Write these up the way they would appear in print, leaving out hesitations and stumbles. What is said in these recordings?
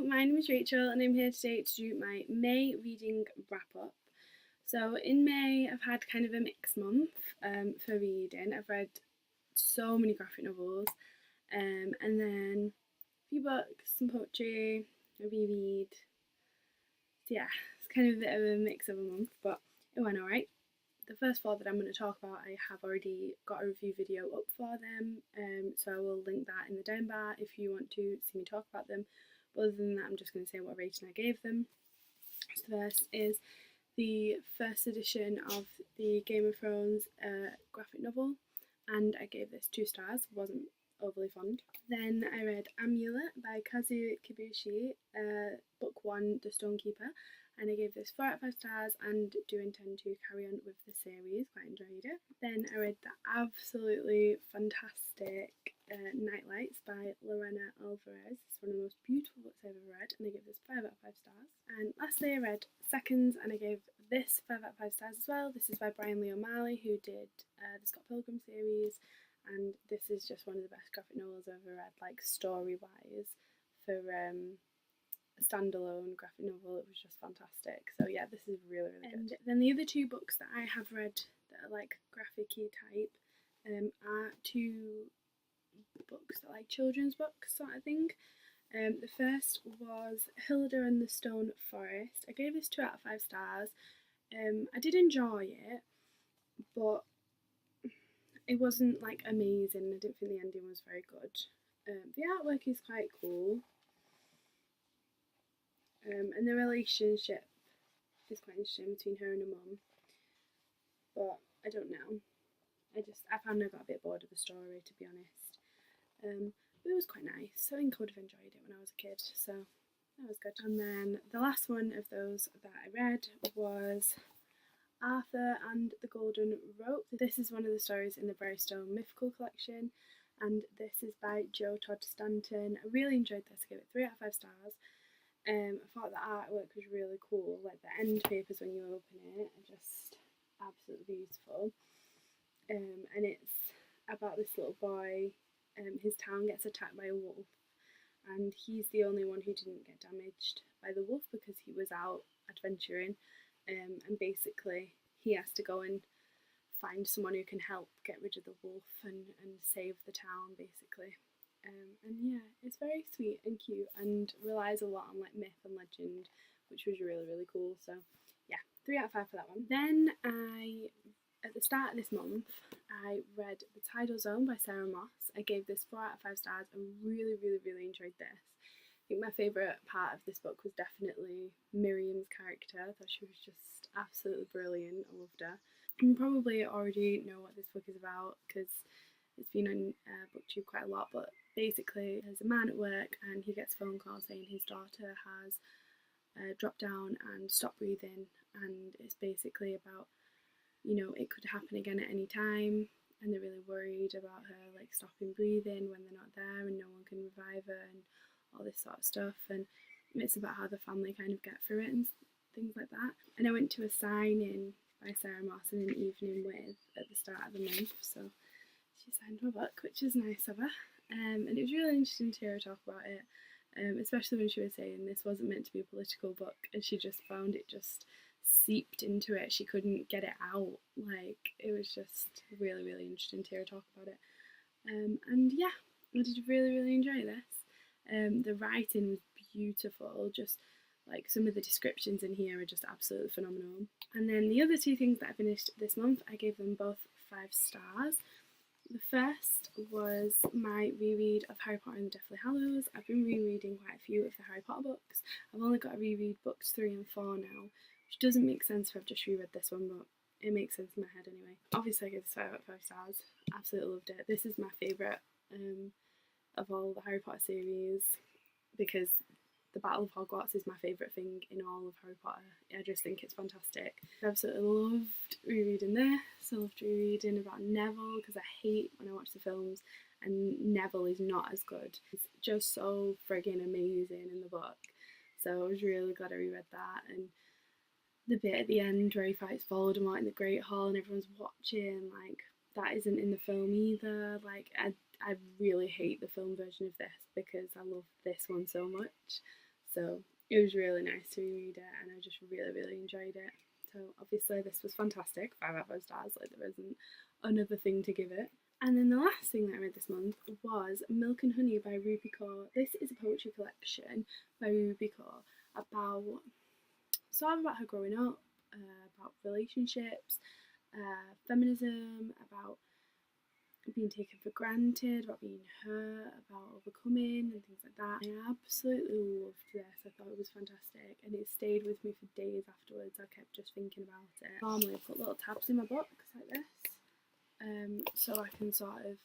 my name is Rachel and I'm here today to do my May reading wrap up. So in May I've had kind of a mixed month for reading. I've read so many graphic novels and then a few books, some poetry, a reread. So yeah, it's kind of a bit of a mix of a month, but it went alright. The first four that I'm going to talk about, I have already got a review video up for them, so I will link that in the down bar if you want to see me talk about them. But other than that, I'm just going to say what rating I gave them. So the first is the first edition of the Game of Thrones graphic novel, and I gave this 2 stars. Wasn't overly fond. Then I read Amulet by Kazu Kibuishi, book 1, The Stonekeeper, and I gave this 4 out of 5 stars and do intend to carry on with the series. Quite enjoyed it. Then I read the absolutely fantastic Nightlights by Lorena Alvarez. It's one of the most beautiful books I've ever read, and I gave this 5 out of 5 stars. And lastly, I read Seconds, and I gave this 5 out of 5 stars as well. This is by Brian Lee O'Malley, who did the Scott Pilgrim series, and this is just one of the best graphic novels I've ever read, like story-wise, for a standalone graphic novel. It was just fantastic. So yeah, this is really, really good. And then the other 2 books that I have read that are like graphic-y type are 2 books that are like children's books sort of thing. The first was Hilda and the Stone Forest. I gave this 2 out of 5 stars. I did enjoy it, but it wasn't like amazing. I didn't think the ending was very good. The artwork is quite cool, and the relationship is quite interesting between her and her mum. But I don't know. I found I got a bit bored of the story, to be honest. But it was quite nice. I think I would have enjoyed it when I was a kid, so that was good. And then the last one of those that I read was Arthur and the Golden Rope. This is one of the stories in the Brightstone Mythical Collection, and this is by Joe Todd Stanton. I really enjoyed this. I gave it 3 out of 5 stars. I thought the artwork was really cool. Like the end papers when you open it are just absolutely beautiful. And it's about this little boy. His town gets attacked by a wolf, and he's the only one who didn't get damaged by the wolf because he was out adventuring. And basically he has to go and find someone who can help get rid of the wolf and save the town, basically. And yeah, it's very sweet and cute and relies a lot on like myth and legend, which was really, really cool. So yeah, 3 out of 5 for that one. Then at the start of this month, I read The Tidal Zone by Sarah Moss. I gave this 4 out of 5 stars and really, really, really enjoyed this. I think my favourite part of this book was definitely Miriam's character. I thought she was just absolutely brilliant. I loved her. You probably already know what this book is about because it's been on BookTube quite a lot, but basically there's a man at work and he gets a phone call saying his daughter has dropped down and stopped breathing, and it's basically about, you know, it could happen again at any time, and they're really worried about her like stopping breathing when they're not there and no one can revive her and all this sort of stuff. And it's about how the family kind of get through it and things like that. And I went to a signing by Sarah Moss in an evening with at the start of the month, so she signed my book, which is nice of her. And it was really interesting to hear her talk about it, especially when she was saying this wasn't meant to be a political book, and she just found it just seeped into it. She couldn't get it out. Like, it was just really, really interesting to hear her talk about it. And yeah, I did really, really enjoy this. The writing was beautiful, just like some of the descriptions in here are just absolutely phenomenal. And then the other 2 things that I finished this month, I gave them both 5 stars. The first was my reread of Harry Potter and the Deathly Hallows. I've been rereading quite a few of the Harry Potter books. I've only got to reread books 3 and 4 now, which doesn't make sense if I've just reread this one, but it makes sense in my head anyway. Obviously I gave this 5 out of 5 stars. Absolutely loved it. This is my favourite of all the Harry Potter series because the Battle of Hogwarts is my favourite thing in all of Harry Potter. I just think it's fantastic. I absolutely loved rereading this. I loved rereading about Neville because I hate when I watch the films and Neville is not as good. It's just so friggin' amazing in the book. So I was really glad I reread that. And the bit at the end where he fights Voldemort in the Great Hall and everyone's watching, like, that isn't in the film either. Like, I really hate the film version of this because I love this one so much. So it was really nice to reread it, and I just really enjoyed it. So obviously this was fantastic, 5 out of 5 stars, like there isn't another thing to give it. And then the last thing that I read this month was Milk and Honey by Ruby Kaur. This is a poetry collection by Ruby Kaur about her growing up, about relationships, feminism, about being taken for granted, about being hurt, about overcoming and things like that. I absolutely loved this. I thought it was fantastic, and it stayed with me for days afterwards. I kept just thinking about it. Normally I put little tabs in my books like this, so I can sort of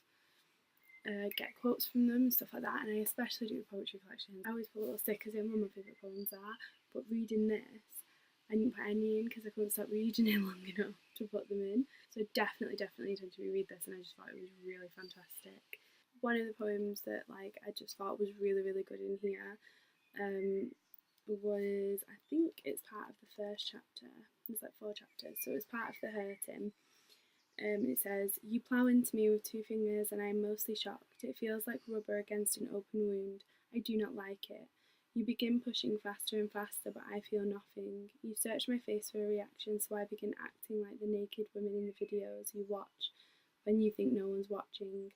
get quotes from them and stuff like that, and I especially do with poetry collections. I always put little stickers in where my favourite poems are, but reading this, I didn't put any in because I couldn't stop reading it long enough to put them in. So I definitely intend to reread this, and I just thought it was really fantastic. One of the poems that I just thought was really good in here was, I think it's part of the first chapter. There's 4 chapters, so it's part of the hurting. It says, "You plough into me with 2 fingers and I am mostly shocked. It feels like rubber against an open wound. I do not like it. You begin pushing faster and faster, but I feel nothing. You search my face for a reaction, so I begin acting like the naked women in the videos you watch when you think no one's watching.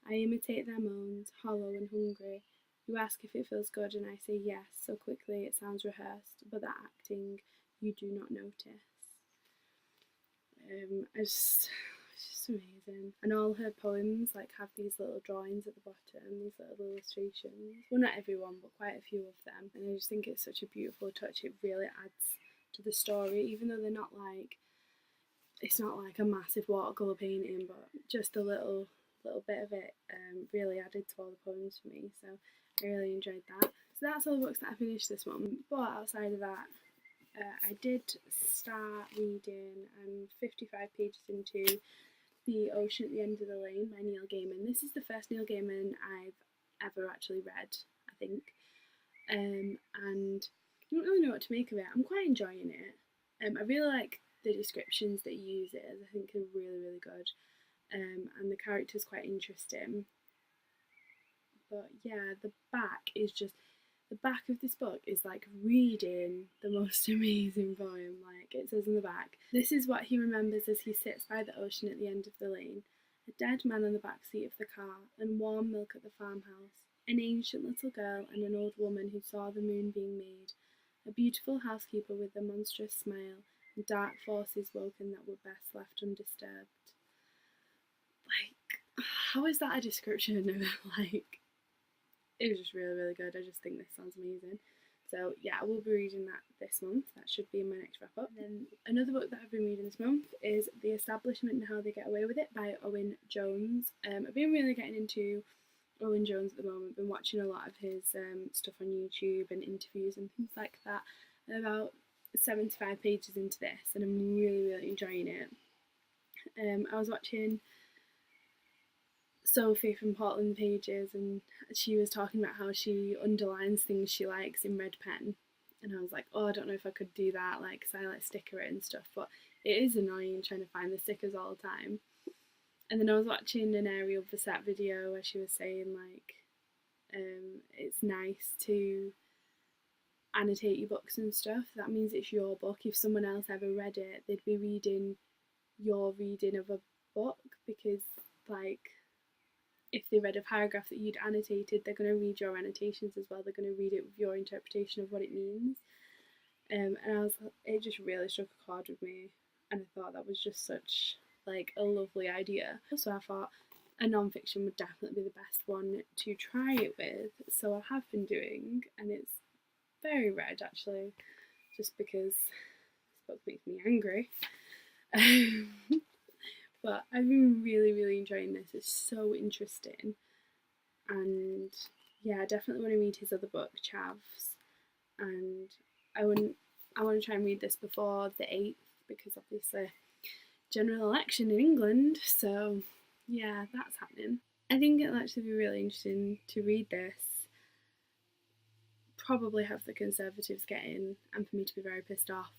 I imitate their moans, hollow and hungry. You ask if it feels good, and I say yes, so quickly it sounds rehearsed, but that acting you do not notice." It's just amazing. And all her poems have these little drawings at the bottom, these little illustrations. Well, not everyone, but quite a few of them. And I just think it's such a beautiful touch. It really adds to the story, even though they're not it's not like a massive watercolour painting, but just a little bit of it really added to all the poems for me. So I really enjoyed that. So that's all the books that I finished this month. But outside of that, I did start reading 55 pages into The Ocean at the End of the Lane by Neil Gaiman. This is the first Neil Gaiman I've ever actually read, I think. And I don't really know what to make of it. I'm quite enjoying it. I really like the descriptions that he uses. I think are really good. And the character's quite interesting. But yeah, the back of this book is reading the most amazing poem. It says in the back, "This is what he remembers as he sits by the ocean at the end of the lane. A dead man on the back seat of the car, and warm milk at the farmhouse. An ancient little girl and an old woman who saw the moon being made. A beautiful housekeeper with a monstrous smile, and dark forces woken that were best left undisturbed." How is that a description of it was just really good. I just think this sounds amazing. So yeah, I will be reading that this month. That should be in my next wrap up. And then another book that I've been reading this month is The Establishment and How They Get Away With It by Owen Jones. I've been really getting into Owen Jones at the moment. I've been watching a lot of his stuff on YouTube and interviews and things like that. I'm about 75 pages into this, and I'm really enjoying it. I was watching Sophie from Portland Pages, and she was talking about how she underlines things she likes in red pen, and I was like, oh, I don't know if I could do that, because I sticker it and stuff, but it is annoying trying to find the stickers all the time. And then I was watching an Ariel Bissett video where she was saying it's nice to annotate your books and stuff. That means it's your book. If someone else ever read it, they'd be reading your reading of a book, because if they read a paragraph that you'd annotated, they're going to read your annotations as well. They're going to read it with your interpretation of what it means. And it just really struck a chord with me, and I thought that was just such a lovely idea. So I thought a non-fiction would definitely be the best one to try it with. So I have been doing, and it's very red actually, just because this book makes me angry. But I've been really enjoying this. It's so interesting, and yeah, I definitely want to read his other book, Chavs, and I want to try and read this before the 8th, because obviously general election in England, so yeah, that's happening. I think it'll actually be really interesting to read this, probably have the Conservatives get in, and for me to be very pissed off,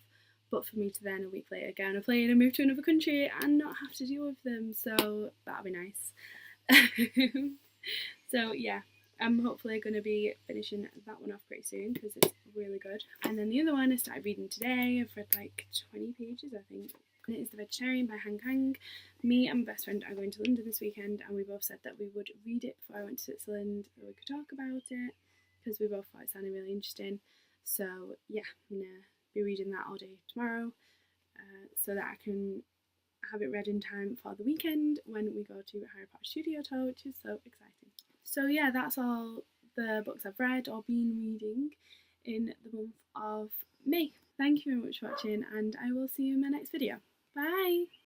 but for me to then a week later get on a plane and move to another country and not have to deal with them, so that'll be nice. So yeah, I'm hopefully going to be finishing that one off pretty soon because it's really good. And then the other one I started reading today. I've read like 20 pages, I think. And it is The Vegetarian by Han Kang. Me and my best friend are going to London this weekend, and we both said that we would read it before I went to Switzerland so we could talk about it because we both thought it sounded really interesting. So yeah, I'm going to be reading that all day tomorrow so that I can have it read in time for the weekend when we go to Harry Potter Studio Tour, which is so exciting. So yeah, that's all the books I've read or been reading in the month of May. Thank you very much for watching, and I will see you in my next video. Bye!